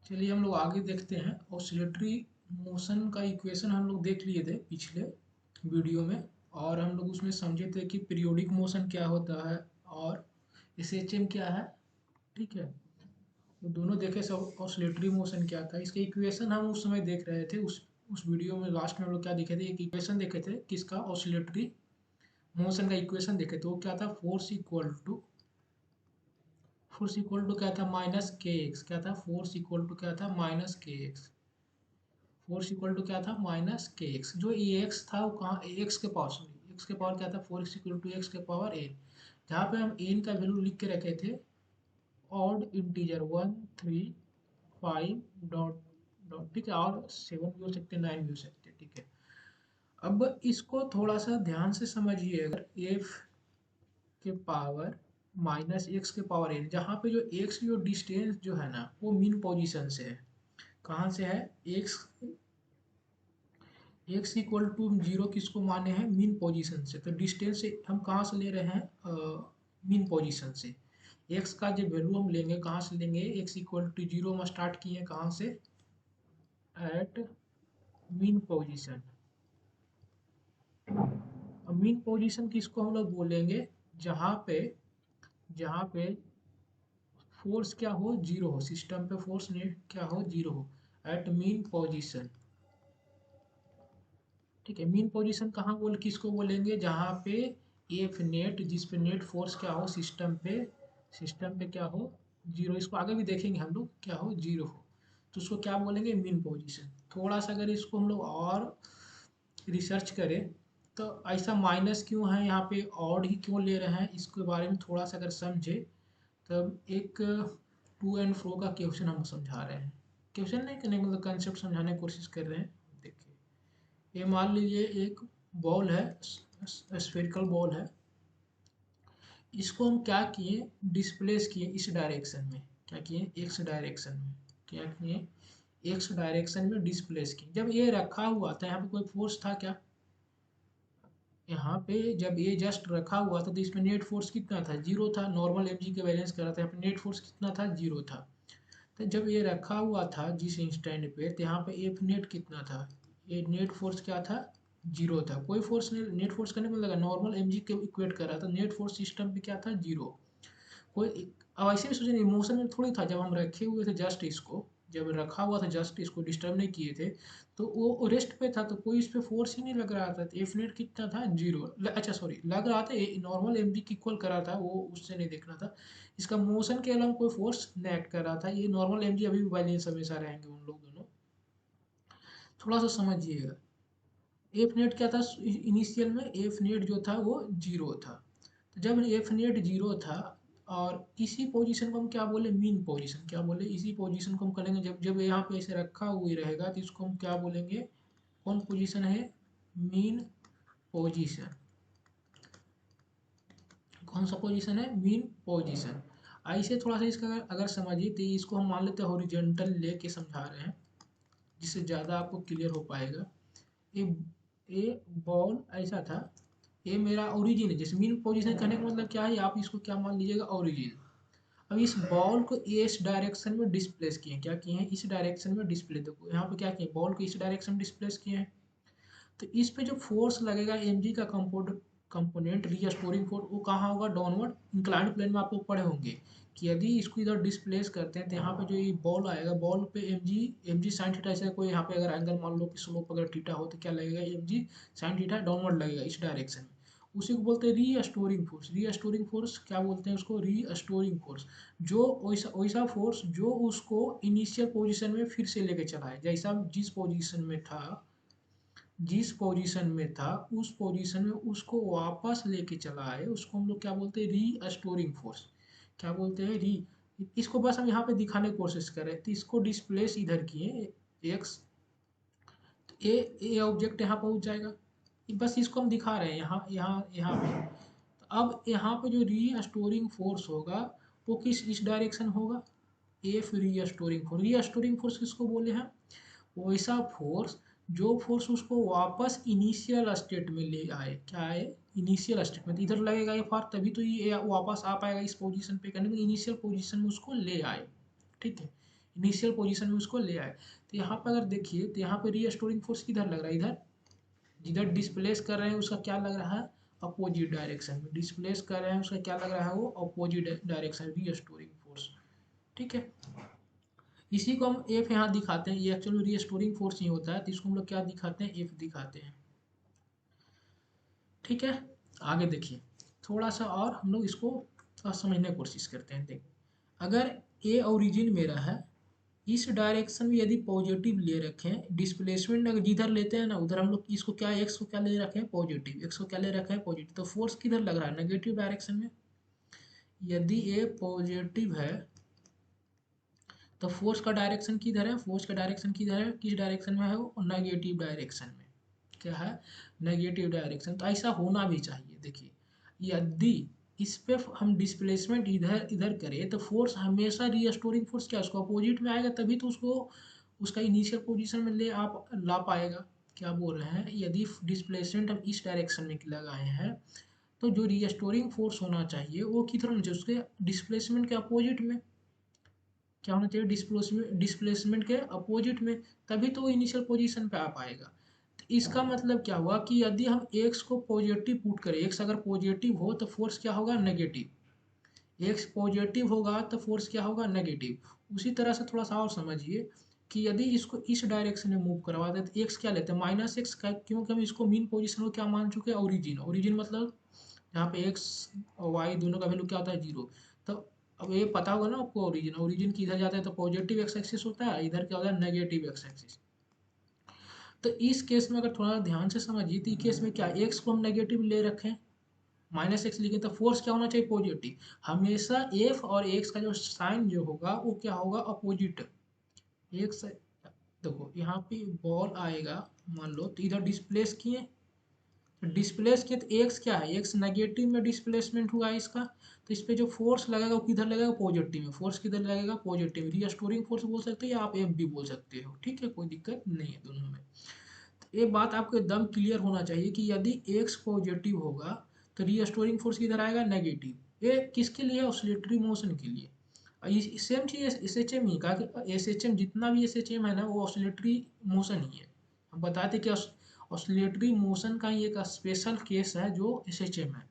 चलिए हम लोग आगे देखते हैं। ऑसिलेटरी मोशन का इक्वेशन हम लोग देख लिए थे पिछले वीडियो में, और हम लोग उसमें समझे थे कि पीरियोडिक मोशन क्या होता है और एसएचएम क्या है। ठीक है, तो दोनों देखे सब। ऑसिलेटरी मोशन क्या था, इसके इक्वेशन हम उस समय देख रहे थे। उस वीडियो में लास्ट में हम लोग क्या देखे थे, एक इक्वेशन देखे थे किसका, ऑसिलेटरी मोशन का इक्वेशन देखे थे। वो क्या था, फोर्स इक्वल टू क्या था, माइनस के एक्स। क्या था, फोर्स इक्वल टू क्या था, minus K x. Force equal to क्या था, माइनस के एक्स। जो ए एक्स था वो कहाँ, एक्स के पावर, सॉरी एक्स के पावर क्या था, फोर्स इक्वल टू एक्स के पावर एन। जहाँ पे हम एन का वैल्यू लिख के रखे थे ऑड इंटीजर 1 3 5 डॉट डॉट, ठीक है, और 7 भी हो सकते, 9 भी हो सकते, ठीक है। अब इसको थोड़ा सा ध्यान से समझिए। अगर एफ के पावर माइनस एक्स के पावर एन, जहाँ पे जो एक्स की जो डिस्टेंस जो है ना वो मीन पोजीशन से है। कहाँ से है, X X equal to zero किसको माने हैं, मीन पोजीशन से। तो डिस्टेंस से हम कहाँ से ले रहे हैं, मीन पोजीशन से। एक्स का जो वैल्यू हम लेंगे कहाँ से लेंगे, एक्स इक्वल टू जीरो में स्टार्ट किए कहाँ से, एट मीन पोजीशन। अब मीन पोजीशन किसको हम लोग बोलेंगे, जहाँ पे फोर्स क्या हो, जीरो हो, सिस्टम पे फोर्स नेट क्या हो, जीरो हो, एट मीन पोजीशन। ठीक है, मीन पोजीशन कहाँ बोल किसको बोलेंगे, जहाँ पे एफ नेट, जिस पे नेट फोर्स क्या हो सिस्टम पे क्या हो, जीरो। इसको आगे भी देखेंगे हम लोग, क्या हो, जीरो हो, तो उसको क्या बोलेंगे, मीन पोजीशन। थोड़ा सा अगर इसको हम लोग और रिसर्च करें तो ऐसा माइनस क्यों है यहाँ पे, ऑड ही क्यों ले रहे हैं, इसके बारे में थोड़ा सा अगर समझे तब एक टू एंड फ्रो का क्वेश्चन हम समझा रहे हैं। क्वेश्चन नहीं करने मतलब कंसेप्ट समझाने की कोशिश कर रहे हैं। देखिए, ये मान लीजिए एक बॉल है, स्फेरिकल बॉल है। इसको हम क्या किए, डिस्प्लेस किए इस डायरेक्शन में। क्या किए, एक्स डायरेक्शन में। क्या किए, एक्स डायरेक्शन में डिस्प्लेस किए। जब ये रखा हुआ था यहाँ पे कोई फोर्स था क्या, यहाँ पे जब ये जस्ट रखा हुआ था तो इसमें नेट फोर्स कितना था, जीरो था। नॉर्मल एमजी के बैलेंस कर रहा था, यहाँ पे नेट फोर्स कितना था, जीरो था। तो जब ये रखा हुआ था जिस इंस्टेंट पे, तो यहाँ पे एफ नेट कितना था, ये नेट फोर्स क्या था, जीरो था। कोई फोर्स नहीं, नेट फोर्स करने को लगा, नॉर्मल एमजी के इक्वेट कर रहा था, नेट फोर्स सिस्टम पे क्या था, जीरो। कोई, अब ऐसे भी सोचें, इमोशन में थोड़ी था। जब हम रखे हुए थे जस्ट इसको, जब रखा हुआ था जस्ट इसको डिस्टर्ब नहीं किए थे, तो वो रेस्ट पे था, तो कोई इस पे फोर्स ही नहीं लग रहा था। तो एफ नेट कितना था, जीरो। अच्छा सॉरी, लग रहा था, नॉर्मल एम जी की इक्वल कर रहा था, वो उससे नहीं देखना था। इसका मोशन के अलावा कोई फोर्स नहीं एक्ट कर रहा था। ये नॉर्मल एम जी अभी भी बैलेंस हमेशा रहेंगे उन लोग दोनों। थोड़ा सा समझिएगा। एफ नेट क्या था, इनिशियल में एफ नेट जो था वो जीरो था। तो जब एफ नेट जीरो था, और इसी पोजीशन को हम क्या बोले, मीन पोजीशन। क्या बोले, इसी पोजीशन को हम करेंगे, जब जब यहाँ पे ऐसे रखा हुआ रहेगा तो इसको हम क्या बोलेंगे, कौन पोजीशन है, मीन पोजीशन। कौन सा पोजीशन है, मीन पोजीशन। ऐसे थोड़ा सा इसका अगर समझिए तो इसको हम मान लेते हैं हॉरिजॉन्टल लेके समझा रहे हैं, जिससे ज़्यादा आपको क्लियर हो पाएगा। ये ये बॉल ऐसा था, ये मेरा ओरिजिन है। जैसे मीन पोजीशन करने का मतलब क्या है, आप इसको क्या मान लीजिएगा, ओरिजिन। अब इस बॉल को इस डायरेक्शन में डिस्प्लेस किए हैं। क्या किए हैं, इस डायरेक्शन में डिस्प्ले, देखो यहाँ पे क्या किए, बॉल को इस डायरेक्शन में डिस्प्लेस किए हैं। तो इस पे जो फोर्स लगेगा एम जी का कंपोनेंट रीस्टोरिंग फोर्स, वो कहाँ होगा, डाउनवर्ड इंक्लाइंड प्लेन में आप लोग पढ़े होंगे कि यदि इसको इधर डिस्प्लेस करते हैं तो यहाँ पे जो ये बॉल आएगा, बॉल पे एम जी साइन थीटा, ऐसा कोई यहाँ पे अगर एंगल मान लो कि स्लोप अगर थीटा हो तो क्या लगेगा, M G sine theta downward लगेगा इस डायरेक्शन में। उसी को बोलते हैं रीस्टोरिंग फोर्स। रीस्टोरिंग फोर्स क्या बोलते हैं उसको, रीस्टोरिंग फोर्स। जो वैसा वैसा फोर्स जो उसको इनिशियल पोजीशन में फिर से लेके चला है, जैसा जिस पोजीशन में था उस पोजीशन में उसको वापस लेके चला है, उसको हम लोग क्या बोलते हैं, री स्टोरिंग फोर्स। क्या बोलते हैं, री। इसको बस हम यहाँ पे दिखाने की कोशिश कर रहे हैं। तो इसको डिस्प्लेस इधर किए एक्स, तो ए ऑब्जेक्ट यहाँ पहुँच जाएगा। बस इसको हम दिखा रहे हैं यहाँ यहाँ यहाँ पे। तो अब यहाँ पे जो री स्टोरिंग फोर्स होगा वो किस इस डायरेक्शन होगा, एफ री स्टोरिंग फोर्स। री स्टोरिंग फोर्स किसको बोले हैं, वैसा फोर्स जो फोर्स उसको वापस इनिशियल स्टेट में ले आए। क्या है, इनिशियल स्टेट में। तो इधर लगेगा ये फार, तभी तो ये वापस आ पाएगा इस पोजीशन पे, करने में इनिशियल पोजीशन में उसको ले आए। ठीक है, इनिशियल पोजीशन में उसको ले आए। तो यहाँ पर अगर देखिए तो यहाँ पे रीस्टोरिंग फोर्स किधर लग रहा है, इधर जिधर डिस्प्लेस कर रहे हैं उसका क्या लग रहा है, अपोजिट डायरेक्शन में। डिस्प्लेस कर रहे हैं उसका क्या लग रहा है, वो अपोजिट डायरेक्शन, रीस्टोरिंग फोर्स। ठीक है, इसी को हम एफ यहाँ दिखाते हैं, ये एक्चुअली रीस्टोरिंग फोर्स ही होता है, तो इसको हम लोग क्या दिखाते हैं, एफ दिखाते हैं। ठीक है, आगे देखिए थोड़ा सा और हम लोग इसको समझने की कोशिश करते हैं। देखिए अगर ए ओरिजिन मेरा है, इस डायरेक्शन में यदि पॉजिटिव ले रखें, डिस्प्लेसमेंट अगर जिधर लेते हैं ना उधर हम लोग इसको क्या, एक्स को क्या ले रखे हैं, पॉजिटिव, एक्स को क्या ले रखे हैं, पॉजिटिव, तो फोर्स किधर लग रहा है, नेगेटिव डायरेक्शन में। यदि ए पॉजिटिव है तो फोर्स का डायरेक्शन किधर है, फोर्स का डायरेक्शन किधर है, किस डायरेक्शन में है, वो नेगेटिव डायरेक्शन में। क्या है, नेगेटिव डायरेक्शन। तो ऐसा होना भी चाहिए। देखिए यदि इस पे हम डिस्प्लेसमेंट इधर इधर करें तो फोर्स हमेशा रीस्टोरिंग फोर्स क्या उसको अपोजिट में आएगा, तभी तो उसको उसका इनिशियल पोजीशन में ले आप ला पाएगा। क्या बोल रहे हैं, यदि डिस्प्लेसमेंट हम इस डायरेक्शन में लगाए हैं तो जो रीस्टोरिंग फोर्स होना चाहिए वो किधर होना चाहिए, उसके डिस्प्लेसमेंट के अपोजिट में। क्या होना चाहिए, डिस्प्लेसमेंट के अपोजिट में, तभी तो वो इनिशियल पोजीशन पे आ पाएगा। तो इसका मतलब क्या हुआ कि यदि हम एक्स को पॉजिटिव पुट करें, एक्स अगर पॉजिटिव हो तो फोर्स क्या होगा, नेगेटिव। एक्स पॉजिटिव होगा तो फोर्स क्या होगा, नेगेटिव। उसी तरह से थोड़ा सा और समझिए कि यदि इसको इस डायरेक्शन में मूव करवा दे तो एक्स क्या लेते हैं, माइनस एक्स का, क्योंकि हम इसको मीन पोजीशन को क्या मान चुके हैं, ओरिजिन। ओरिजिन मतलब यहाँ पे एक्स और वाई दोनों का वैल्यू क्या होता है, जीरो। तो अब ये पता होगा ना आपको, ओरिजिन, ओरिजिन किधर जाता है तो पॉजिटिव एक्स एक्सिस होता है, इधर क्या होता है, नेगेटिव एक्स एक्सिस। तो इस केस में अगर थोड़ा ध्यान से समझिए तो केस में क्या, एक्स को हम नेगेटिव ले रखें, माइनस एक्स लिखे, तो फोर्स क्या होना चाहिए, पॉजिटिव। हमेशा एफ और एक्स का जो साइन जो होगा वो क्या होगा, अपोजिट। एक्स, देखो यहाँ पे बॉल आएगा, मान लो तो इधर डिस्प्लेस किए, डिस्प्लेस किए तो एक्स क्या है, एक्स नेगेटिव में डिस्प्लेसमेंट हुआ है इसका, तो इस पे जो फोर्स लगेगा वो किधर लगेगा, पॉजिटिव में। फोर्स किधर लगेगा, पॉजिटिव। रीस्टोरिंग फोर्स बोल सकते हो या आप एफ भी बोल सकते हो। ठीक है, कोई दिक्कत नहीं है दोनों में। तो ये बात आपको एकदम क्लियर होना चाहिए कि यदि एक्स पॉजिटिव होगा तो रीस्टोरिंग फोर्स किधर आएगा, नेगेटिव। ये किसके लिए, ऑसिलेटरी मोशन के लिए। सेम चीज एस एच एम ही कहा कि एस एच एम, जितना भी एस एच एम है ना वो ऑसिलेटरी मोशन ही है। हम बताते कि ऑसिलेटरी मोशन का ही एक स्पेशल केस है जो एस एच एम है।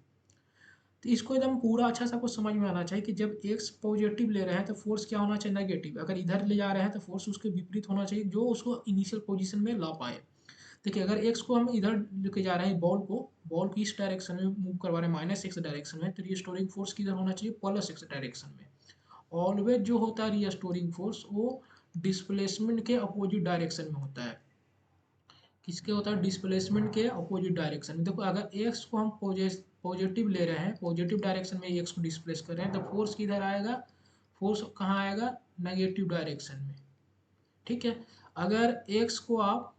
तो इसको एकदम पूरा अच्छा सा कुछ समझ में आना चाहिए कि जब एक्स पॉजिटिव ले रहे हैं तो फोर्स क्या होना चाहिए, नेगेटिव। अगर इधर ले जा रहे हैं तो फोर्स उसके विपरीत होना चाहिए जो उसको इनिशियल पोजीशन में ला पाए। देखिए अगर एक्स को हम इधर लेके जा रहे हैं, बॉल को इस डायरेक्शन में मूव करवा रहे हैं, माइनस एक्स डायरेक्शन में, तो रीस्टोरिंग फोर्स किधर होना चाहिए, प्लस एक्स डायरेक्शन में। ऑलवेज जो होता है रीस्टोरिंग फोर्स वो डिस्प्लेसमेंट के अपोजिट डायरेक्शन में होता है। किसके होता है, डिस्प्लेसमेंट के अपोजिट डायरेक्शन में। देखो अगर एक्स को हम पॉजिटिव ले रहे हैं, पॉजिटिव डायरेक्शन में एक्स को डिस्प्लेस कर रहे हैं, तो फोर्स किधर आएगा, फोर्स कहाँ आएगा, नेगेटिव डायरेक्शन में। ठीक है, अगर एक्स को आप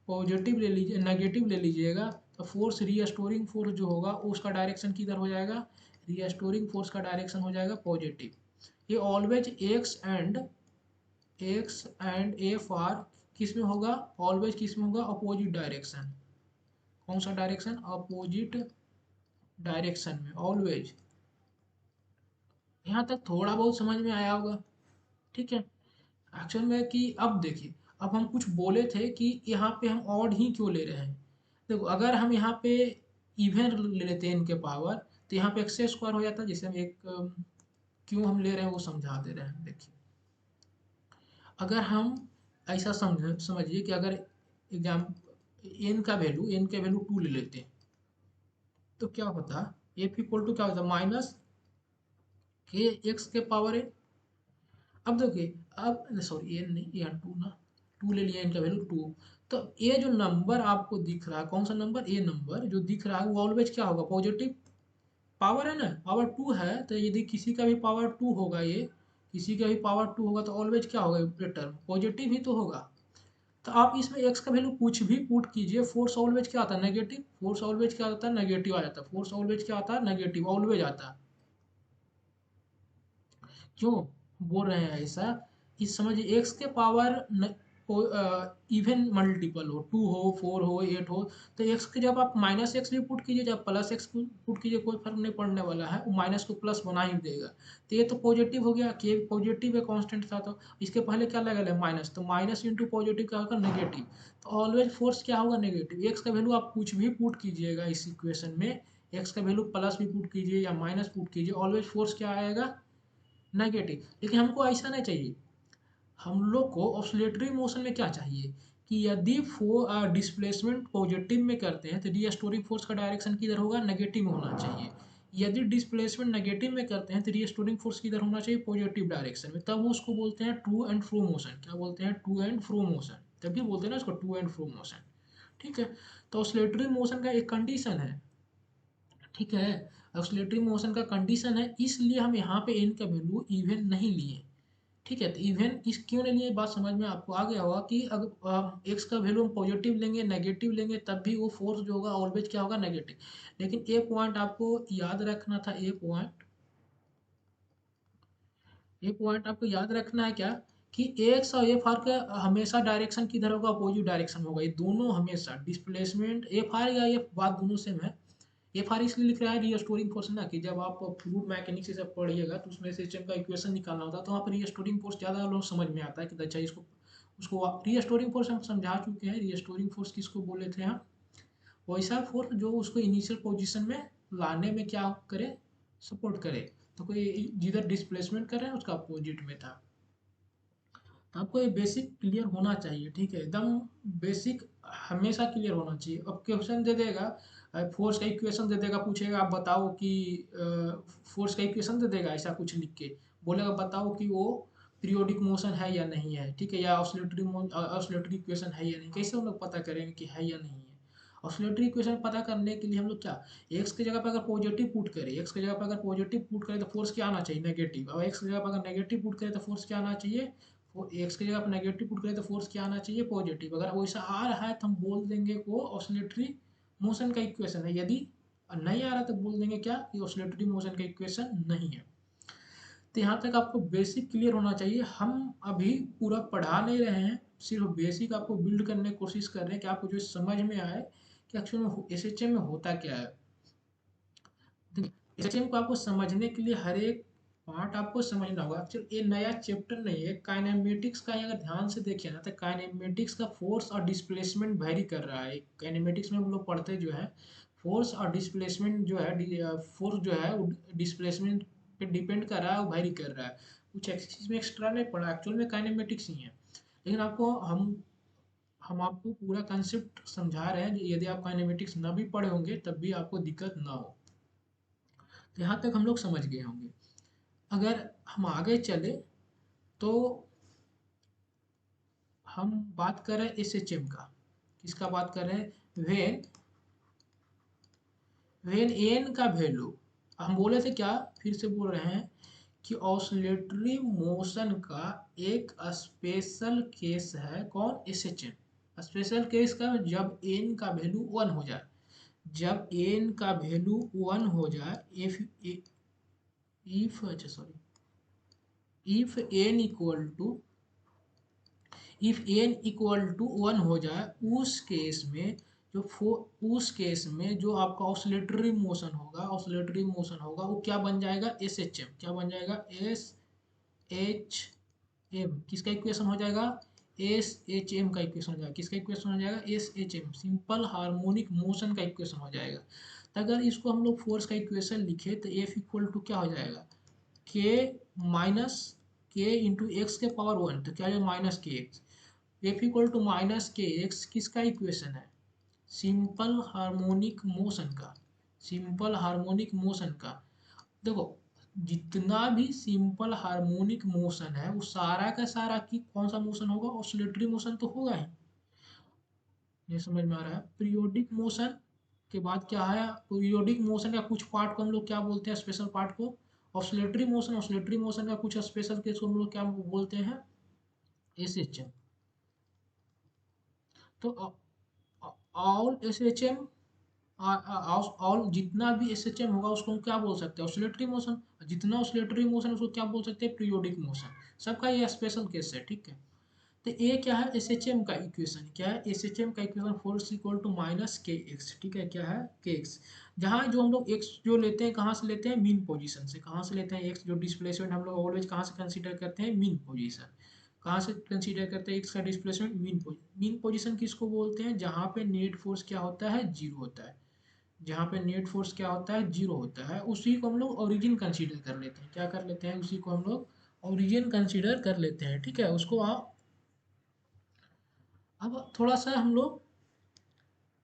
पॉजिटिव ले लीजिए, नेगेटिव ले लीजिएगा, तो फोर्स रीस्टोरिंग फोर्स जो होगा उसका डायरेक्शन किधर हो जाएगा, रीस्टोरिंग फोर्स का डायरेक्शन हो जाएगा पॉजिटिव। ये always x and F R किस में होगा, ऑलवेज किस में होगा, अपोजिट डायरेक्शन। कौन सा डायरेक्शन, अपोजिट डायरेक्शन में ऑलवेज। यहाँ तक थोड़ा बहुत समझ में आया होगा। ठीक है, एक्चुअल में कि अब देखिए, अब हम कुछ बोले थे कि यहाँ पे हम ऑड ही क्यों ले रहे हैं। देखो अगर हम यहाँ पे इवन ले लेते हैं इनके पावर, तो यहाँ पे एक्स स्क्वायर हो जाता है। जैसे हम एक क्यों हम ले रहे हैं वो समझा दे रहे हैं। देखिए अगर हम ऐसा समझिए कि अगर एग्जाम एन का वैल्यू 2 ले लेते हैं तो क्या होता है, एफ इक्वल टू क्या होता है, माइनस के एक्स के पावर एन। अब देखिए, अब सॉरी एन नहीं, यहाँ 2 ना, 2 ले लिया, इनका वैल्यू 2। तो ये जो नंबर आपको दिख रहा है, कौन सा नंबर, ए नंबर जो दिख रहा है वो ऑलवेज क्या होगा, पॉजिटिव। पावर है ना, पावर 2 है, तो यदि किसी का भी पावर 2 होगा, ये किसी का भी पावर 2 होगा तो ऑलवेज क्या होगा, ये टर्म पॉजिटिव ही तो होगा। तो आप इसमें एक्स का वैल्यू कुछ भी पुट कीजिए, फोर्स ऑलवेज क्या आता है, नेगेटिव। फोर्स ऑलवेज क्या आता है, नेगेटिव आ जाता है। फोर्स ऑलवेज क्या आता है, नेगेटिव ऑलवेज आता है। क्यों बोल रहे हैं ऐसा, इस समझिए एक्स के पावर इवन मल्टीपल हो, 2 हो, 4 हो, 8 हो, तो एक्स के जब आप माइनस एक्स भी पुट कीजिए, जब प्लस एक्स पुट कीजिए, कोई फर्क नहीं पड़ने वाला है, वो माइनस को प्लस बना ही देगा। तो ये तो पॉजिटिव हो गया, के पॉजिटिव है, कांस्टेंट था, तो इसके पहले क्या लगेगा माइनस, तो माइनस इंटू पॉजिटिव क्या होगा नेगेटिव। तो ऑलवेज फोर्स क्या होगा नेगेटिव। एक्स का वैल्यू आप कुछ भी पुट कीजिएगा इस इक्वेशन में, एक्स का वैल्यू प्लस भी पुट कीजिए या माइनस पुट कीजिए, ऑलवेज फोर्स क्या आएगा नेगेटिव। लेकिन हमको ऐसा नहीं चाहिए, हम लोग को ऑसिलेटरी मोशन में क्या चाहिए कि यदि डिस्प्लेसमेंट पॉजिटिव में करते हैं तो रीस्टोरिंग फोर्स का डायरेक्शन किधर होगा नेगेटिव में होना चाहिए। यदि डिस्प्लेसमेंट नेगेटिव में करते हैं तो रीस्टोरिंग फोर्स किधर होना चाहिए पॉजिटिव डायरेक्शन में, तब वो उसको बोलते हैं टू एंड फ्रो मोशन। क्या बोलते हैं टू एंड फ्रो मोशन, तभी बोलते हैं ना उसको टू एंड फ्रो मोशन। ठीक है, तो ऑसिलेटरी मोशन का एक कंडीशन है, ठीक है, ऑसिलेटरी मोशन का कंडीशन है, इसलिए हम यहाँ पे एन का वैल्यू इवन नहीं लिए। ठीक है, तो इवन इस क्यों नहीं लिए, बात समझ में आपको आ गया होगा कि अगर एक्स का वैल्यू हम पॉजिटिव लेंगे नेगेटिव लेंगे तब भी वो फोर्स जो होगा ऑलवेज क्या होगा नेगेटिव। लेकिन ए पॉइंट आपको याद रखना था, ए पॉइंट आपको याद रखना है क्या कि एक्स और एफ आर का हमेशा डायरेक्शन किधर होगा अपोजिट डायरेक्शन होगा, ये दोनों हमेशा डिस्प्लेसमेंट एफ आर या एफ बात दोनों सेम है। एफ आर इसलिए लिख रहा है रीस्टोरिंग फोर्स ना, कि जब आप फ्लूइड मैकेनिक्स से सब पढ़िएगा तो उसमें सिस्टम का इक्वेशन निकालना होता है, तो वहाँ पर रीस्टोरिंग फोर्स ज़्यादा लोग समझ में आता है कि अच्छा इसको उसको रीस्टोरिंग फोर्स हम समझा चुके हैं। रीस्टोरिंग फोर्स किसको बोले थे हम, वैसा फोर्स जो उसको इनिशियल पोजीशन में लाने में क्या करे सपोर्ट करे। तो कोई जिधर डिस्प्लेसमेंट कर रहे हैं उसका अपोजिट में था। तो आपको ये बेसिक क्लियर होना चाहिए, ठीक है, एकदम बेसिक हमेशा क्लियर होना चाहिए। अब क्वेश्चन दे देगा फोर्स का इक्वेशन दे देगा, पूछेगा आप बताओ कि फोर्स का इक्वेशन दे देगा ऐसा कुछ लिख के, बोलेगा बताओ कि वो पीरियोडिक मोशन है या नहीं है, ठीक है, या ऑसिलेटरी इक्वेशन है या नहीं, कैसे हम लोग पता करेंगे कि है या नहीं है। ऑसिलेटरी इक्वेशन पता करने के लिए हम लोग क्या, एक्स की जगह पर अगर पॉजिटिव पुट करें, एक्स की जगह पर अगर पॉजिटिव पुट करें तो फोर्स क्या आना चाहिए नेगेटिव, और एक्स की जगह पर अगर नेगेटिव पुट करें तो फोर्स क्या आना चाहिए, एक्स की जगह पर नेगेटिव पुट करें तो फोर्स क्या आना चाहिए पॉजिटिव। अगर वैसा आ रहा है तो हम बोल देंगे वो ऑसिलेटरी मोशन का इक्वेशन है, यदि नहीं आ रहा तो बोल देंगे क्या कि ऑसिलेटरी मोशन का इक्वेशन नहीं है। तो यहाँ तक आपको बेसिक क्लियर होना चाहिए। हम अभी पूरा पढ़ा नहीं रहे हैं, सिर्फ बेसिक आपको बिल्ड करने की कोशिश कर रहे हैं कि आपको जो समझ में आए कि एक्चुअल में एसएचएम में होता क्या है। एसएचएम को आपको समझने के लिए हर एक पार्ट आपको समझना होगा। एक्चुअली ये नया चैप्टर नहीं है, काइनेमेटिक्स का अगर ध्यान से देखिए ना तो काइनेमेटिक्स का फोर्स और डिस्प्लेसमेंट वेरी कर रहा है। काइनेमेटिक्स में हम लोग पढ़ते जो है फोर्स और डिस्प्लेसमेंट जो है, फोर्स जो है वो डिस्प्लेसमेंट पे डिपेंड कर रहा है, वो वेरी कर रहा है। कुछ इसमें एक्स्ट्रा नहीं पड़ा, एक्चुअल में काइनेमेटिक्स ही है। लेकिन आपको हम आपको पूरा कंसेप्ट समझा रहे हैं, यदि आप काइनेमेटिक्स ना भी पढ़े होंगे तब भी आपको दिक्कत ना हो। तो यहाँ तक हम लोग समझ गए होंगे। अगर हम आगे चले तो हम बात कर रहे हैं एसएचएम का, किसका बात कर रहे हैं, वेन एन का वैल्यू, हम बोले थे क्या, फिर से बोल रहे हैं कि ऑसिलेटरी मोशन का एक स्पेशल केस है कौन, एसएचएम। स्पेशल केस का जब एन का वैल्यू 1 हो जाए, जब एन का वैल्यू 1 हो जाए, इफ अच्छा sorry if N equal to if N equal to 1 हो जाए, उस केस में जो आपका ऑसिलेटरी मोशन होगा वो क्या बन जाएगा एस एच एम, क्या बन जाएगा एस एच एम, किसका इक्वेशन हो जाएगा एस एच एम का इक्वेशन हो जाएगा, किसका इक्वेशन हो जाएगा S H M, simple harmonic motion का इक्वेशन हो जाएगा। तो अगर इसको हम लोग फोर्स का इक्वेशन लिखे तो एफ इक्वल टू क्या हो जाएगा के माइनस के इंटू एक्स के पावर 1, तो क्या हो minus K X, F equal to minus K X किसका इक्वेशन है, सिंपल हार्मोनिक मोशन का, सिंपल हार्मोनिक मोशन का। देखो जितना भी सिंपल हार्मोनिक मोशन है वो सारा का सारा की कौन सा मोशन होगा, ऑसिलेटरी मोशन तो होगा ही। ये समझ में आ रहा है। पीरियोडिक मोशन के बाद क्या है, पीरियोडिक मोशन का कुछ पार्ट को हम लोग क्या बोलते हैं, स्पेशल पार्ट को ऑसिलेटरी मोशन, ऑसिलेटरी मोशन का कुछ स्पेशल केस को हम लोग क्या बोलते हैं एसएचएम। तो ऑल एसएचएम, ऑल जितना भी एसएचएम होगा उसको हम क्या बोल सकते हैं ऑसिलेटरी मोशन, जितना ऑसिलेटरी मोशन उसको क्या बोल सकते हैं पीरियोडिक मोशन, सबका ये स्पेशल केस है, ठीक है। तो ये क्या है, एस एच एम का इक्वेशन क्या है, एस एच एम का equation force equal to minus K X, ठीक है, क्या है के एक्स, जहाँ जो हम लोग एक्स जो लेते हैं कहाँ से लेते हैं, मीन पोजीशन से, कहाँ से लेते हैं एक्स जो डिस्प्लेसमेंट हम लोग ऑलवेज कहाँ से कंसीडर करते हैं, मीन पोजीशन, कहाँ से कंसीडर करते हैं एक्स का डिस्प्लेसमेंट, मीन पोजीशन किसको बोलते हैं, जहाँ पे नेट फोर्स क्या होता है, जीरो होता है, जहाँ पे नेट फोर्स क्या होता है, जीरो होता है, उसी को हम लोग ओरिजिन कंसीडर कर लेते हैं, क्या कर लेते हैं, उसी को हम लोग ओरिजिन कंसीडर कर लेते हैं, ठीक है, उसको आप अब थोड़ा सा हम लोग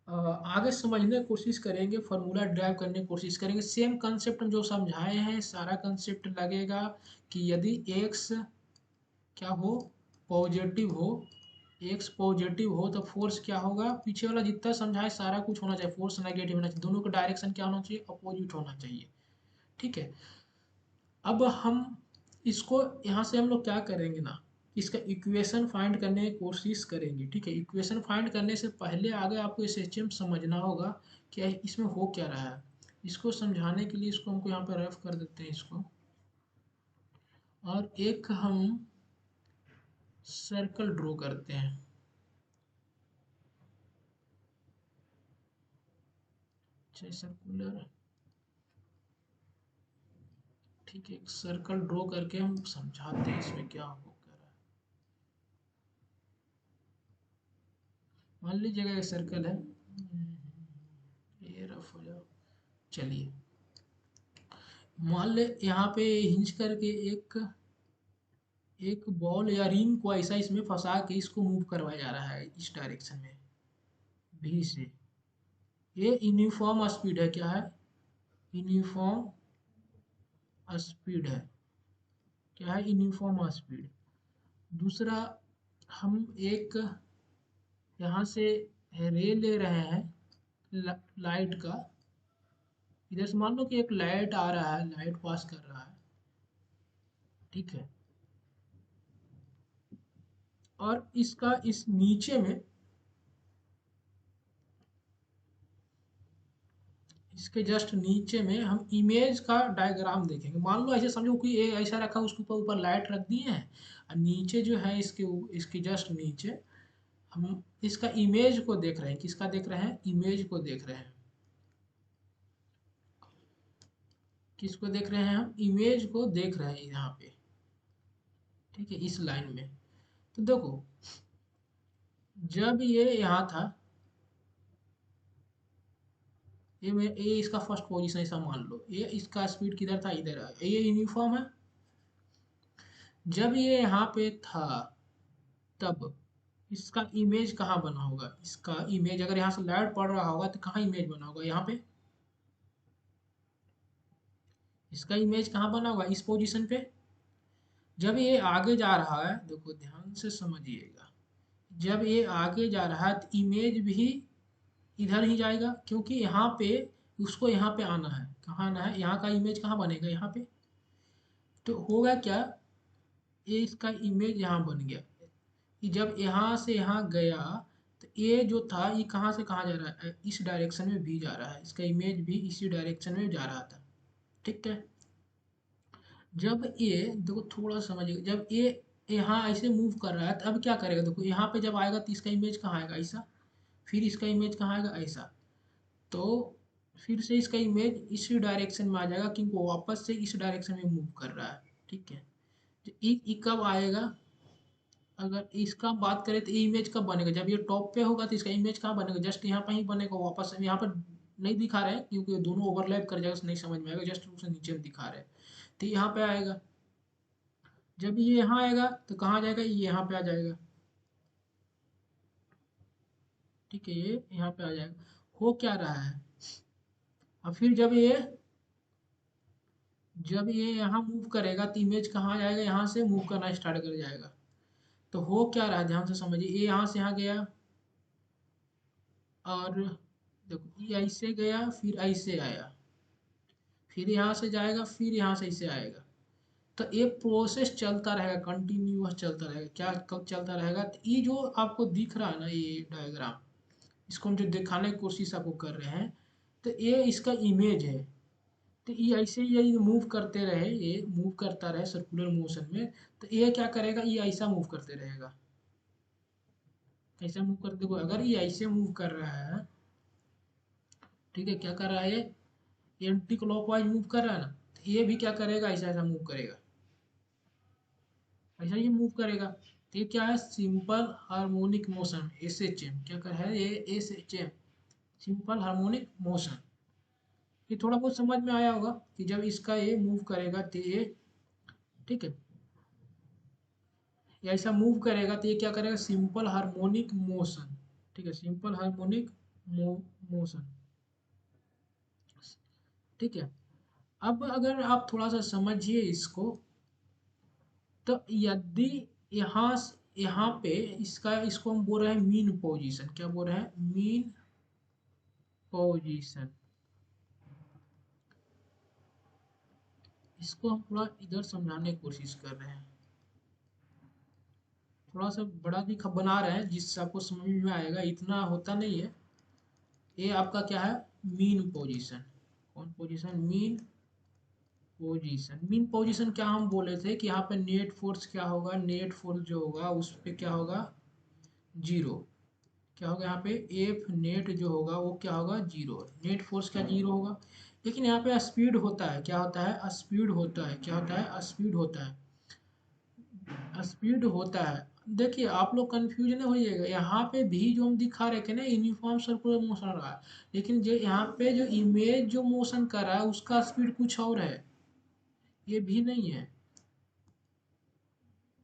आगे समझने की कोशिश करेंगे, फार्मूला ड्राइव करने की कोशिश करेंगे, सेम कंसेप्ट जो समझाए हैं सारा कंसेप्ट लगेगा कि यदि एक्स क्या हो, पॉजिटिव हो, एक्स पॉजिटिव हो तो फोर्स क्या होगा, पीछे वाला जितना समझाए सारा कुछ होना चाहिए, फोर्स नेगेटिव होना चाहिए, दोनों का डायरेक्शन क्या होना चाहिए, अपोजिट होना चाहिए, ठीक है। अब हम इसको यहाँ से हम लोग क्या करेंगे ना, इसका इक्वेशन फाइंड करने की कोशिश करेंगे, ठीक है। इक्वेशन फाइंड करने से पहले आगे आपको एसएचएम समझना होगा कि इसमें हो क्या रहा है, इसको समझाने के लिए इसको हमको यहाँ पे रफ कर देते हैं इसको, और एक हम सर्कल ड्रॉ करते हैं, सर्कुलर, ठीक है, एक सर्कल ड्रॉ करके हम समझाते हैं इसमें क्या हो कर रहा है। मान लीजिएगा ये सर्कल है, ये रफ हो जाओ, चलिए मान ले यहाँ पे हिंच करके एक एक बॉल या रिंग को ऐसा इसमें फंसा के इसको मूव करवाया जा रहा है इस डायरेक्शन में भी से, ये यूनिफॉर्म स्पीड है, क्या है, यूनिफॉर्म स्पीड है, क्या है, यूनिफॉर्म स्पीड। दूसरा हम एक यहाँ से रे ले रहे हैं लाइट का, इधर से मान लो कि एक लाइट आ रहा है, लाइट पास कर रहा है, ठीक है, और इसका इस नीचे में, इसके जस्ट नीचे में हम इमेज का डायग्राम देखेंगे, मान लो ऐसे समझो कि ये ऐसा रखा, उसके ऊपर ऊपर लाइट रख दिए हैं, और नीचे जो है इसके जस्ट नीचे हम इसका इमेज को देख रहे हैं, किसका देख रहे हैं, इमेज को देख रहे हैं, किसको देख रहे हैं, हम इमेज को देख रहे हैं यहाँ पे, ठीक है, इस लाइन में। तो देखो जब ये यहाँ था, ये इसका फर्स्ट पोजीशन ऐसा मान लो, ये इसका स्पीड किधर था, इधर है, ये यूनिफॉर्म है, जब ये यहाँ पे था तब इसका इमेज कहाँ बना होगा, इसका इमेज अगर यहाँ से लाइट पड़ रहा होगा तो कहाँ इमेज बना होगा, यहाँ पे, इसका इमेज कहाँ बना होगा, इस पोजीशन पे। जब ये आगे जा रहा है, देखो ध्यान से समझिएगा, जब ये आगे जा रहा है तो इमेज भी इधर ही जाएगा, क्योंकि यहाँ पे उसको यहाँ पे आना है, कहाँ आना है, यहाँ का इमेज कहाँ बनेगा, यहाँ पे। तो होगा क्या, ये इसका इमेज यहाँ बन गया, कि जब यहाँ से यहाँ गया तो ये जो था ये कहाँ से कहाँ जा रहा है, इस डायरेक्शन में भी जा रहा है, इसका इमेज भी इसी डायरेक्शन में जा रहा था, ठीक है। जब ये देखो थोड़ा समझिएगा, जब ये यहाँ ऐसे मूव कर रहा है तो अब क्या करेगा, देखो यहाँ पे जब आएगा तो इसका इमेज कहाँ आएगा, ऐसा, फिर इसका इमेज कहाँ आएगा, ऐसा, तो फिर से इसका इमेज इसी डायरेक्शन में आ जाएगा, क्योंकि वो वापस से इस डायरेक्शन में मूव कर रहा है, ठीक है। तो ये कब आएगा, अगर इसका बात करें तो ये इमेज कब बनेगा, जब ये टॉप पे होगा तो इसका इमेज कहाँ बनेगा, जस्ट यहाँ पे ही बनेगा, वापस यहाँ पर नहीं दिखा रहे हैं क्योंकि दोनों ओवरलैप कर जाएगा, नहीं समझ में आएगा, जस्ट उसे नीचे में दिखा रहे हैं, तो यहाँ पे आएगा, जब ये यहाँ आएगा तो कहाँ जाएगा, ये यहाँ पे आ जाएगा, ठीक है, ये यहाँ पे आ जाएगा, हो क्या रहा है, और फिर जब ये यहाँ मूव करेगा तो इमेज कहाँ जाएगा, यहाँ से मूव करना स्टार्ट कर जाएगा, तो हो क्या रहा है, ध्यान से समझिए, ये यहाँ से यहाँ गया, और देखो ये ऐसे गया फिर ऐसे आया, फिर यहाँ से जाएगा फिर यहाँ से ऐसे आएगा, तो ये प्रोसेस चलता रहेगा, कंटिन्यूअस चलता रहेगा, क्या कब चलता रहेगा, तो ये जो आपको दिख रहा है ना ये डायग्राम, इसको हम जो दिखाने की कोशिश आपको कर रहे हैं, तो ये इसका इमेज है, तो ये ऐसे ही ये मूव करते रहे, ये मूव करता रहे सर्कुलर मोशन में, तो ये क्या करेगा, ये ऐसा मूव करते रहेगा, कैसे मूव कर, देखो अगर ये ऐसे मूव कर रहा है, ठीक है, क्या कर रहा है ये एंटी क्लॉकवाइज मूव कर रहा है ना, तो ये भी क्या करेगा, ऐसा ऐसा मूव करेगा, ऐसा ये मूव करेगा। तो ये क्या है, simple harmonic motion, S H M, क्या कर है ये, S H M, simple harmonic motion. ये थोड़ा बहुत समझ में आया होगा कि जब इसका ये मूव करेगा तो ये, ठीक है, ये ऐसा मूव करेगा तो ये क्या करेगा, सिंपल हार्मोनिक मोशन, ठीक है, सिंपल हार्मोनिक मोशन, ठीक है। अब अगर आप थोड़ा सा समझिए इसको, तो यदि यहाँ पे इसका, इसको हम बोल रहे हैं मीन पोजीशन, क्या बोल रहे हैं, मीन पोजीशन। इसको हम थोड़ा इधर समझाने की कोशिश कर रहे हैं, थोड़ा सा बड़ा दिखा बना रहे हैं जिससे आपको समझ में आएगा, इतना होता नहीं है। ये आपका क्या है, मीन पोजीशन, कौन position, mean position. Mean position क्या हम बोले थे कि यहाँ पे नेट फोर्स क्या होगा, नेट फोर्स जो होगा उस पे क्या होगा, जीरो, क्या होगा यहाँ पे, एफ नेट जो होगा वो क्या होगा, जीरो, नेट फोर्स क्या जीरो होगा। लेकिन यहाँ पे स्पीड होता है, क्या होता है, स्पीड होता है, क्या होता है, स्पीड होता है, स्पीड होता है। देखिए आप लोग कंफ्यूज नहीं होइएगा, यहाँ पे भी जो हम दिखा रहे थे ना, यूनिफॉर्म सर्कुलर मोशन रहा है, लेकिन जो यहाँ पे जो इमेज जो मोशन कर रहा है उसका स्पीड कुछ और है, ये भी नहीं है।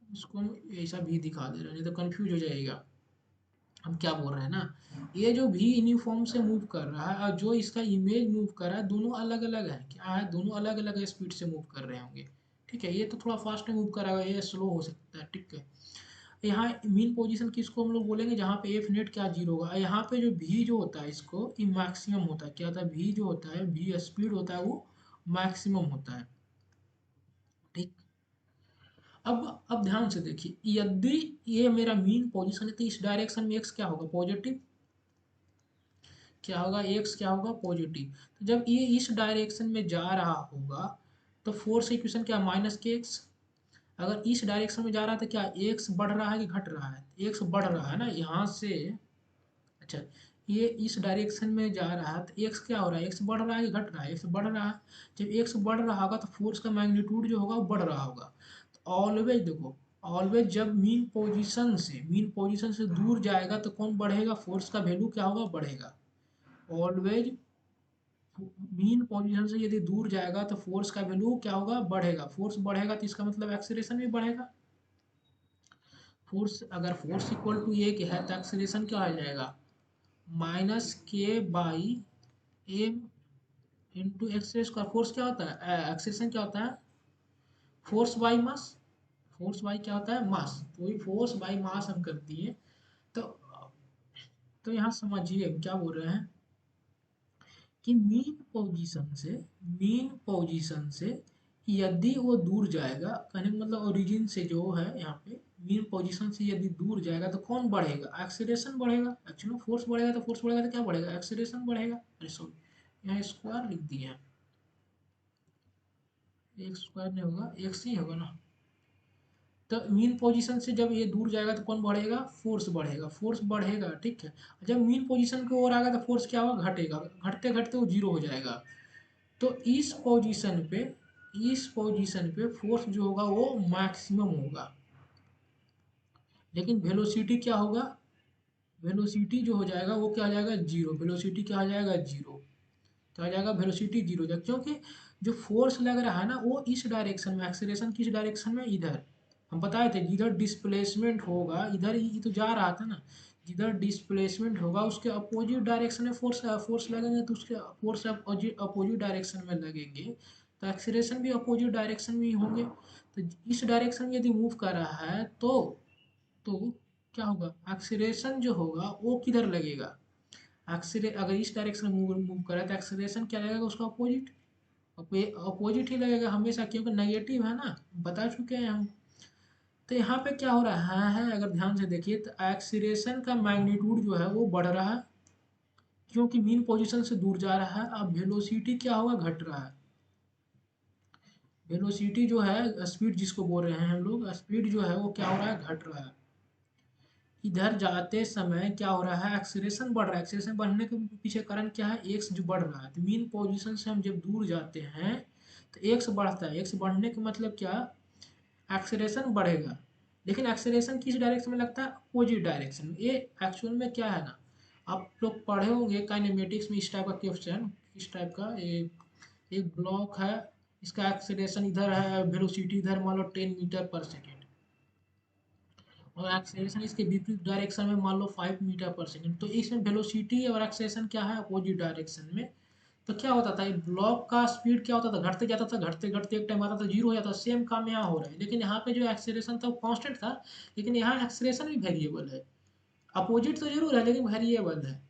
इसको हम ऐसा भी दिखा दे रहे हैं, नहीं तो कंफ्यूज हो जाएगा हम क्या बोल रहे हैं ना। ये जो भी यूनिफॉर्म से मूव कर रहा है और जो इसका इमेज मूव कर रहा है, दोनों अलग अलग है, क्या है, दोनों अलग अलग स्पीड से मूव कर रहे होंगे, ठीक है। ये तो थोड़ा फास्ट मूव करेगा, ये स्लो हो सकता है, ठीक है। यहाँ मीन पोजीशन किसको हम लोग बोलेंगे, जहाँ पे एफ नेट क्या जीरो होगा, यहाँ पे जो भी जो होता है इसको ये मैक्सिमम होता है, क्या होता है, भी जो होता है, भी स्पीड होता है वो मैक्सिमम होता है, ठीक। अब ध्यान से देखिए, यदि ये मेरा मीन पोजीशन है तो इस डायरेक्शन में एक्स क्या होगा, पॉजिटिव, क्या होगा, एक्स क्या होगा, पॉजिटिव। तो जब ये इस डायरेक्शन में जा रहा होगा तो फोर्स इक्वेशन क्या, माइनस के एक्स। अगर इस डायरेक्शन में जा रहा है तो क्या एक्स बढ़ रहा है कि घट रहा है, एक्स बढ़ रहा है ना यहाँ से। अच्छा, ये इस डायरेक्शन में जा रहा है तो एक्स क्या हो रहा है, एक्स बढ़ रहा है कि घट रहा है, एक्स बढ़ रहा है। जब एक्स बढ़ रहा होगा तो फोर्स का मैग्नीट्यूड जो होगा वो बढ़ रहा होगा। तो ऑलवेज देखो, ऑलवेज जब मीन पोजीशन से दूर जाएगा तो कौन बढ़ेगा, फोर्स का वैल्यू क्या होगा, बढ़ेगा। ऑलवेज मीन पोजीशन से यदि दूर जाएगा तो फोर्स का वैल्यू क्या होगा, बढ़ेगा। फोर्स बढ़ेगा तो इसका मतलब एक्सीलरेशन भी बढ़ेगा। फोर्स, अगर फोर्स इक्वल टू एक है तो एक्सीलरेशन क्या हो जाएगा, minus K by M into X square. Force क्या होता है, एक्सीलरेशन क्या होता है, force by mass, force by क्या होता है, मास। तो वही फोर्स बाई मास हम कर दिए। तो यहाँ समझिए हम क्या बोल रहे हैं कि मीन पोजीशन से यदि वो दूर जाएगा, कहने का मतलब ओरिजिन से जो है यहाँ पे, मीन पोजीशन से यदि दूर जाएगा तो कौन बढ़ेगा, एक्सीलरेशन बढ़ेगा। एक्चुअली फोर्स बढ़ेगा तो क्या बढ़ेगा, एक्सीलरेशन बढ़ेगा। अरे सॉरी, यहाँ स्क्वायर लिख दिए हैं, एक स्क्वायर नहीं होगा, एक से ही होगा ना। तो मीन पोजीशन से जब ये दूर जाएगा तो कौन बढ़ेगा, फोर्स बढ़ेगा, फोर्स बढ़ेगा, ठीक है। जब मीन पोजीशन की ओर आएगा तो फोर्स क्या होगा, घटेगा, घटते घटते वो जीरो हो जाएगा। तो इस पोजीशन पे फोर्स जो होगा वो मैक्सिमम होगा। लेकिन वेलोसिटी क्या होगा, वेलोसिटी जो हो जाएगा वो क्या हो जाएगा, जीरो। वेलोसिटी क्या हो जाएगा, जीरो। तो आ जाएगा वेलोसिटी जीरो जाएगा, क्योंकि जो फोर्स लग रहा है ना वो इस डायरेक्शन में, एक्सेलरेशन किस डायरेक्शन में, इधर। हम बताए थे जिधर डिस्प्लेसमेंट होगा, इधर ही तो जा रहा था ना, जिधर डिस्प्लेसमेंट होगा उसके अपोजिट डायरेक्शन में फोर्स लगेंगे, तो उसके फोर्स अपोजिट डायरेक्शन में लगेंगे तो एक्सेलरेशन भी अपोजिट डायरेक्शन में ही होंगे। तो इस डायरेक्शन में यदि मूव कर रहा है तो क्या होगा, एक्सेलरेशन जो होगा वो किधर लगेगा, एक्सीलरे अगर इस डायरेक्शन में मूव कर रहा है तो एक्सीलरेशन क्या लगेगा, उसका अपोजिट, अपोजिट ही लगेगा हमेशा, क्योंकि नेगेटिव है ना, बता चुके हैं हम। तो यहाँ पे क्या हो रहा है, अगर ध्यान से देखिए तो एक्सीलरेशन का मैग्नीट्यूड जो है वो बढ़ रहा है, क्योंकि मीन पोजीशन से दूर जा रहा है। अब वेलोसिटी क्या होगा, घट रहा है। वेलोसिटी जो है, स्पीड जिसको बोल रहे हैं हम लोग, स्पीड जो है वो क्या हो रहा है, घट रहा है। इधर जाते समय क्या हो रहा है, एक्सीलरेशन बढ़ रहा है। एक्सीलरेशन बढ़ने के पीछे कारण क्या है, एक्स जो बढ़ रहा है। तो मीन पोजीशन से हम जब दूर जाते हैं तो एक्स बढ़ता है। एक्स बढ़ने का मतलब क्या, एक्सीलरेशन बढ़ेगा। लेकिन एक्सीलरेशन किस डायरेक्शन में लगता है, अपोजिट डायरेक्शन में। ये एक्चुअल में क्या है ना, आप लोग पढ़े होंगे काइनेमेटिक्स में इस टाइप का क्वेश्चन, इस टाइप का। एक ब्लॉक है, इसका एक्सीलरेशन इधर है, वेलोसिटी इधर मान लो 10 मीटर पर सेकेंड, और एक्सेलरेशन इसके विपरीत डायरेक्शन में मान लो 5 मीटर पर सेकेंड। तो इसमें वेलोसिटी और एक्सेलरेशन क्या है, अपोजिट डायरेक्शन में। तो क्या होता था, ब्लॉक का स्पीड क्या होता था, घटते जाता था, घटते घटते एक टाइम आता था जीरो हो जाता था। सेम काम यहाँ हो रहा है, लेकिन यहाँ पे जो एक्सेलरेशन था वो कांस्टेंट था, लेकिन यहाँ एक्सेलरेशन भी वेरिएबल है। अपोजिट तो जरूर है लेकिन वेरिएबल है।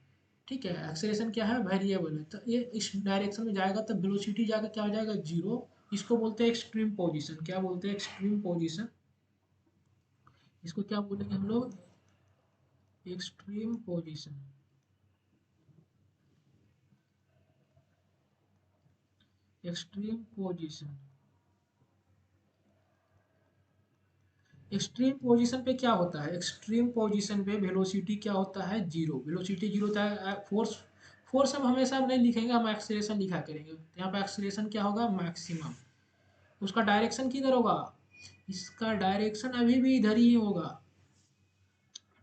ठीक है, एक्सेलरेशन क्या है, वेरिएबल है। तो ये इस डायरेक्शन में जाएगा तो वेलोसिटी जाकर क्या हो जाएगा, जीरो। इसको बोलते हैं एक्सट्रीम पोजिशन। क्या बोलते हैं, एक्सट्रीम पोजिशन। इसको क्या बोलेंगे हम लोग, extreme position. Extreme position. Extreme position पे क्या होता है, एक्सट्रीम पोजीशन पे वेलोसिटी क्या होता है, जीरो। वेलोसिटी जीरो होता है। फोर्स, फोर्स हम हमेशा नहीं लिखेंगे, हम एक्सीलरेशन लिखा करेंगे। तो यहाँ पे एक्सीलरेशन क्या होगा, मैक्सिमम। उसका डायरेक्शन किधर होगा, इसका डायरेक्शन अभी भी इधर ही होगा।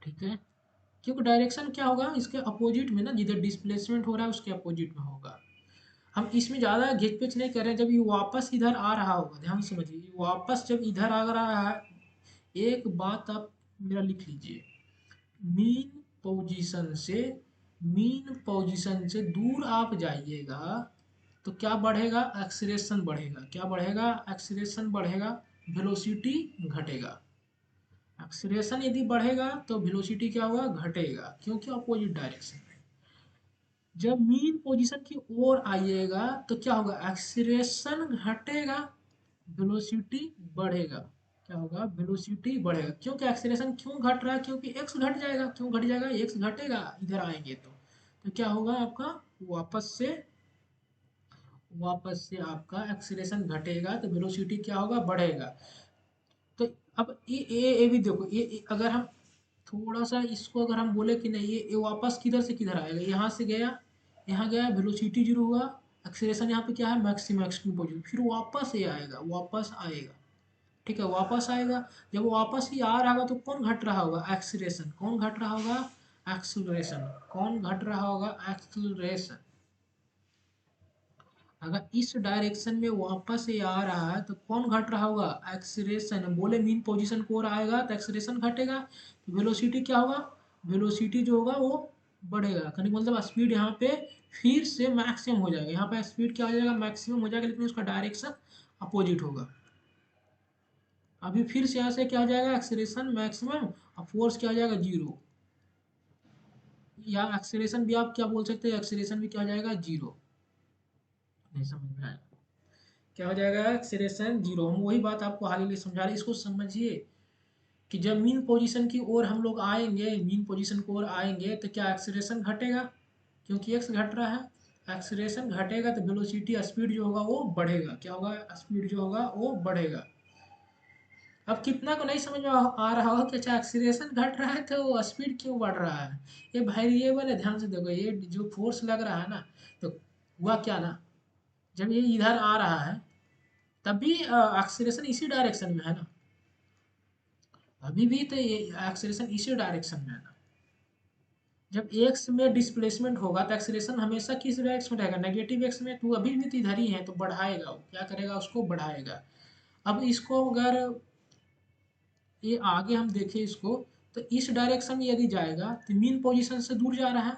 ठीक है, क्योंकि डायरेक्शन क्या होगा, इसके अपोजिट में ना, जिधर डिस्प्लेसमेंट हो रहा है उसके अपोजिट में होगा। हम इसमें ज़्यादा घिच पिच नहीं कर रहे हैं। जब ये वापस इधर आ रहा होगा, ध्यान से समझिए, ये वापस जब इधर आ रहा है, एक बात आप मेरा लिख लीजिए, मीन पोजीशन से, मीन पोजीशन से दूर आप जाइएगा तो क्या बढ़ेगा, एक्सीलरेशन बढ़ेगा। क्या बढ़ेगा, एक्सीलरेशन बढ़ेगा, वेलोसिटी घटेगा। एक्सीलरेशन यदि बढ़ेगा तो वेलोसिटी क्या होगा, घटेगा, क्योंकि अपोजिट डायरेक्शन। जब मीन पोजीशन की ओर आइएगा तो क्या होगा, एक्सीलरेशन घटेगा, वेलोसिटी बढ़ेगा। क्या होगा, वेलोसिटी बढ़ेगा। क्योंकि एक्सीलरेशन क्यों घट रहा है, क्योंकि एक्स घट जाएगा। क्यों घट जाएगा, एक्स घटेगा इधर आएंगे तो क्या होगा आपका, वापस से, वापस से आपका एक्सीलरेशन घटेगा तो वेलोसिटी क्या होगा, बढ़ेगा। तो अब ये भी देखो, अगर हम थोड़ा सा इसको अगर हम बोले कि नहीं, ये वापस किधर से किधर आएगा, यहाँ से गया, यहाँ गया, वेलोसिटी जीरो हुआ, एक्सीलरेशन यहाँ पे क्या है, मैक्सिमम एक्सट्रीम पोजीशन, फिर वापस ये आएगा, वापस आएगा। ठीक है, वापस आएगा। जब वो वापस ही आ रहा होगा तो कौन घट रहा होगा, एक्सीलरेशन। कौन घट रहा होगा, एक्सीलरेशन। कौन घट रहा होगा, एक्सीलरेशन। अगर इस डायरेक्शन में वापस ये आ रहा है तो कौन घट रहा होगा, एक्सीलरेशन। बोले मीन पोजीशन को ओर आएगा तो एक्सीलरेशन घटेगा, तो वेलोसिटी क्या होगा, वेलोसिटी जो होगा वो बढ़ेगा। कहने का मतलब स्पीड यहाँ पे फिर से मैक्सिमम हो जाएगा। यहाँ पे स्पीड क्या हो जाएगा, मैक्सिमम हो जाएगा, लेकिन उसका डायरेक्शन अपोजिट होगा। अभी फिर से यहाँ से क्या हो जाएगा, एक्सीलरेशन मैक्सिमम, और फोर्स क्या हो जाएगा, जीरो। या एक्सीलरेशन भी आप क्या बोल सकते हैं, एक्सीलरेशन भी क्या हो जाएगा, जीरो। नहीं समझ में आया, क्या हो जाएगा, एक्सीलरेशन जीरो। हम वही बात आपको हाल ही में समझा रहे हैं, इसको समझिए कि जब मीन पोजीशन की ओर हम लोग आएंगे, मीन पोजीशन की ओर आएंगे तो क्या एक्सीलरेशन घटेगा, क्योंकि एक्स घट रहा है। एक्सीलरेशन घटेगा तो वेलोसिटी, स्पीड जो होगा वो बढ़ेगा। क्या होगा, स्पीड जो होगा वो बढ़ेगा। अब कितना को नहीं समझ में आ रहा हो कि अच्छा एक्सीलरेशन घट रहा है तो स्पीड क्यों बढ़ रहा है, ये वेरिएबल है। ध्यान से देखो, ये जो फोर्स लग रहा है ना, तो हुआ क्या ना, जब ये इधर आ रहा है तभी एक्सीलरेशन इसी डायरेक्शन में है ना, अभी भी तो ये एक्सीलरेशन इसी डायरेक्शन में है ना। जब एक्स में डिस्प्लेसमेंट होगा तो एक्सीलरेशन हमेशा किस डायरेक्शन में रहेगा, नेगेटिव एक्स में। तो अभी भी तो इधर ही है, तो बढ़ाएगा, वो क्या करेगा, उसको बढ़ाएगा। अब इसको अगर ये आगे हम देखें इसको, तो इस डायरेक्शन में यदि जाएगा तो मीन पोजीशन से दूर जा रहा है,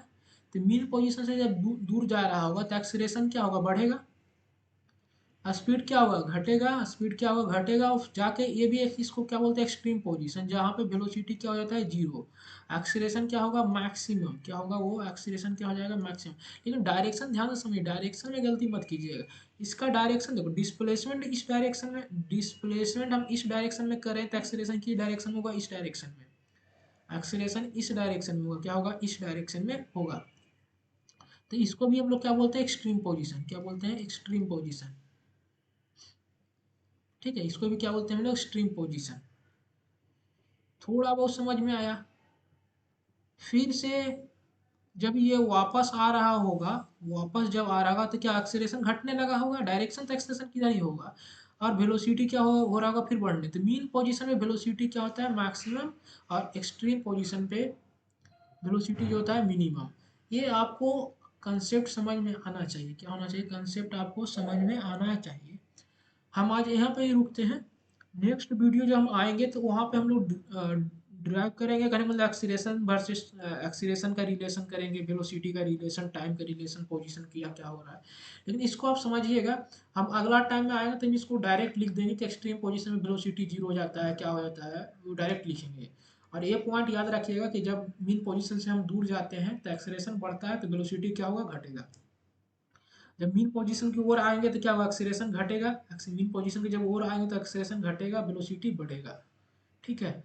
तो मीन पोजीशन से जब दूर जा रहा होगा तो एक्सीलरेशन क्या होगा, बढ़ेगा। स्पीड क्या होगा, घटेगा। स्पीड क्या होगा, घटेगा। और जाके ये भी एक, इसको क्या बोलते हैं, एक्सट्रीम पोजीशन, जहाँ पे वेलोसिटी क्या हो जाता है, जीरो। एक्सीलरेशन क्या होगा, मैक्सिमम। क्या होगा वो, एक्सीलरेशन क्या हो जाएगा, मैक्सिमम। लेकिन डायरेक्शन ध्यान से समझिए, डायरेक्शन में गलती मत कीजिएगा। इसका डायरेक्शन देखो, डिस्प्लेसमेंट इस डायरेक्शन में, डिस्प्लेसमेंट हम इस डायरेक्शन में करें तो एक्सीलरेशन की डायरेक्शन होगा इस डायरेक्शन में। एक्सीलरेशन इस डायरेक्शन में होगा, क्या होगा, इस डायरेक्शन में होगा। तो इसको भी हम लोग क्या बोलते हैं, एक्सट्रीम पोजीशन। क्या बोलते हैं, एक्सट्रीम पोजीशन। ठीक है, इसको भी क्या बोलते हैं हम लोग, एक्सट्रीम पोजीशन। थोड़ा बहुत समझ में आया। फिर से जब ये वापस आ रहा होगा, वापस जब आ रहा होगा तो क्या एक्सेलरेशन घटने लगा होगा, डायरेक्शन तो एक्सेलरेशन किधर ही होगा, और वेलोसिटी क्या हो रहा होगा फिर बढ़ने। तो मीन पोजीशन में वेलोसिटी क्या होता है मैक्सिमम, और एक्सट्रीम पोजीशन पे वेलोसिटी जो होता है मिनिमम। ये आपको कंसेप्ट समझ में आना चाहिए, क्या होना चाहिए, कंसेप्ट आपको समझ में आना चाहिए। हम आज यहाँ पे ही रुकते हैं। नेक्स्ट वीडियो जो हम आएंगे तो वहाँ पे हम लोग ड्राइव करेंगे, कहने मतलब एक्सीलेशन वर्सेस एक्सीलेशन का रिलेशन करेंगे, वेलोसिटी का रिलेशन, टाइम का रिलेशन, पोजीशन किया क्या हो रहा है। लेकिन इसको आप समझिएगा, हम अगला टाइम में आएगा तो हम इसको डायरेक्ट लिख देंगे कि एक्सट्रीम पोजीशन में वेलोसिटी जीरो हो जाता है, क्या हो जाता है, वो डायरेक्ट लिखेंगे। और ये पॉइंट याद रखिएगा कि जब मीन पोजीशन से हम दूर जाते हैं तो एक्सेलरेशन बढ़ता है, तो वेलोसिटी क्या होगा, घटेगा। जब मीन पोजीशन की ओर आएंगे तो क्या होगा, एक्सेलरेशन घटेगा। मीन पोजीशन की जब ओर आएंगे तो एक्सेलरेशन घटेगा, वेलोसिटी बढ़ेगा। ठीक है।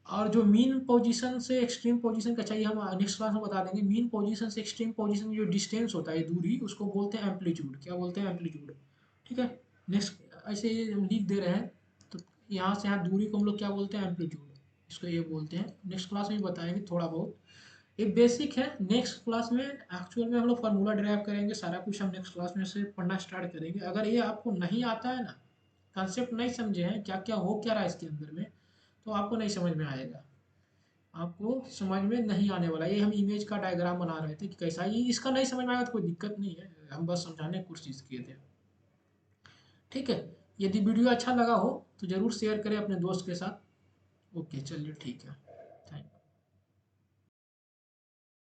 और जो मीन पोजीशन से एक्सट्रीम पोजीशन का चाहिए, हम नेक्स्ट क्लास में बता देंगे। मीन पोजीशन से एक्सट्रीम पोजीशन जो डिस्टेंस होता है, दूरी, उसको बोलते हैं एम्पलीट्यूड। क्या बोलते हैं, एम्पलीट्यूड। ठीक है। नेक्स्ट ऐसे हम लिख दे रहे हैं, तो यहाँ से यहाँ दूरी को हम लोग क्या बोलते हैं, एम्पलीट्यूड, इसको ये बोलते हैं। नेक्स्ट क्लास में भी बताएंगे थोड़ा बहुत, एक बेसिक है। नेक्स्ट क्लास में एक्चुअल में हम लोग फार्मूला ड्राइव करेंगे, सारा कुछ हम नेक्स्ट क्लास में से पढ़ना स्टार्ट करेंगे। अगर ये आपको नहीं आता है ना, कंसेप्ट नहीं समझे हैं क्या क्या हो क्या रहा है इसके अंदर में, तो आपको नहीं समझ में आएगा, आपको समझ में नहीं आने वाला। ये हम इमेज का डायग्राम बना रहे थे कि कैसा, ये इसका नहीं समझ में आएगा तो कोई दिक्कत नहीं है, हम बस समझाने की कोशिश किए थे। ठीक है। यदि वीडियो अच्छा लगा हो तो ज़रूर शेयर करें अपने दोस्त के साथ। ओके, चलिए ठीक है।